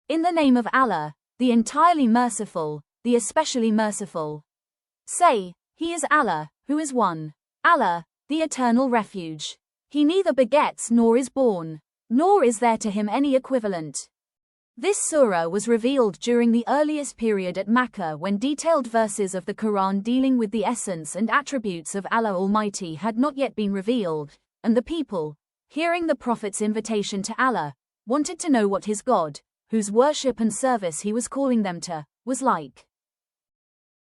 In the name of Allah, the entirely merciful, the especially merciful. Say, He is Allah, who is one. Allah, the eternal refuge. He neither begets nor is born, nor is there to him any equivalent. This surah was revealed during the earliest period at Mecca when detailed verses of the Qur'an dealing with the essence and attributes of Allah Almighty had not yet been revealed, and the people, hearing the Prophet's invitation to Allah, wanted to know what his God, whose worship and service he was calling them to, was like.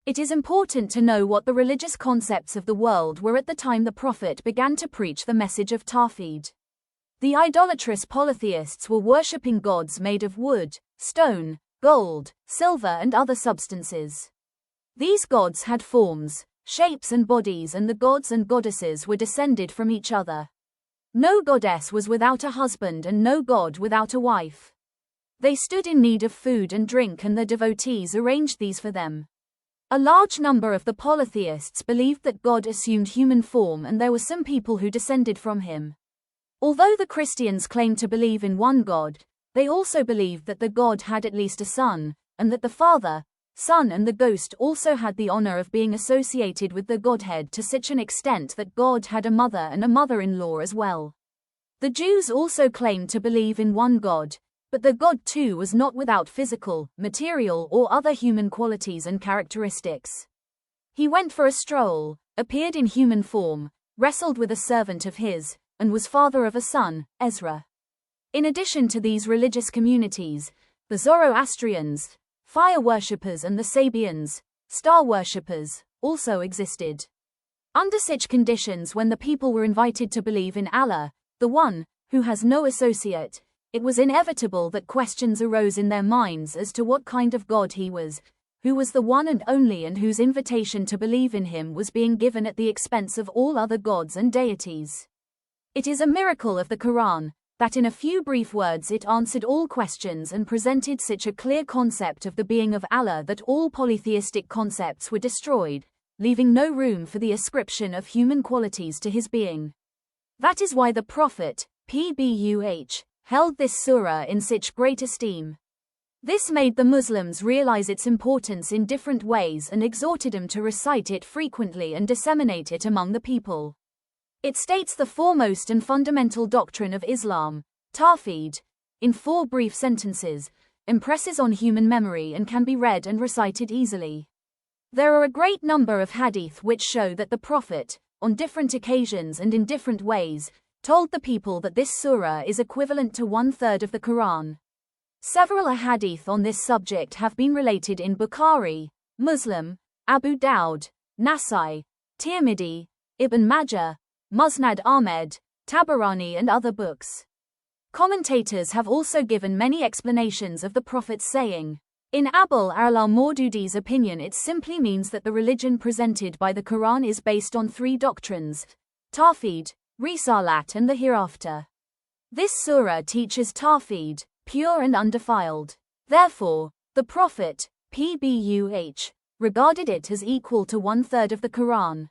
It is important to know what the religious concepts of the world were at the time the Prophet began to preach the message of Tawhid. The idolatrous polytheists were worshipping gods made of wood, stone, gold, silver and other substances. These gods had forms, shapes and bodies, and the gods and goddesses were descended from each other. No goddess was without a husband and no god without a wife. They stood in need of food and drink, and the devotees arranged these for them. A large number of the polytheists believed that God assumed human form, and there were some people who descended from him. Although the Christians claimed to believe in one God, they also believed that the God had at least a son, and that the Father, Son and the Ghost also had the honor of being associated with the Godhead to such an extent that God had a mother and a mother-in-law as well. The Jews also claimed to believe in one God, but the God too was not without physical, material or other human qualities and characteristics. He went for a stroll, appeared in human form, wrestled with a servant of his, and was father of a son, Ezra. In addition to these religious communities, the Zoroastrians, fire worshippers and the Sabians, star worshippers, also existed. Under such conditions, when the people were invited to believe in Allah, the one, who has no associate, it was inevitable that questions arose in their minds as to what kind of God he was, who was the one and only, and whose invitation to believe in him was being given at the expense of all other gods and deities. It is a miracle of the Qur'an that in a few brief words it answered all questions and presented such a clear concept of the being of Allah that all polytheistic concepts were destroyed, leaving no room for the ascription of human qualities to his being. That is why the Prophet, pbuh, held this surah in such great esteem. This made the Muslims realize its importance in different ways and exhorted them to recite it frequently and disseminate it among the people. It states the foremost and fundamental doctrine of Islam, Tawhid, in 4 brief sentences, impresses on human memory and can be read and recited easily. There are a great number of hadith which show that the Prophet, on different occasions and in different ways, told the people that this surah is equivalent to 1/3 of the Qur'an. Several ahadith on this subject have been related in Bukhari, Muslim, Abu Dawud, Nasai, Tirmidhi, Ibn Majah, Musnad Ahmed, Tabarani and other books. Commentators have also given many explanations of the Prophet's saying. In Abul al-Mawdudi's opinion, it simply means that the religion presented by the Qur'an is based on 3 doctrines: Tawhid, Risalat and the hereafter. This surah teaches Tawhid, pure and undefiled. Therefore, the Prophet, pbuh, regarded it as equal to 1/3 of the Qur'an.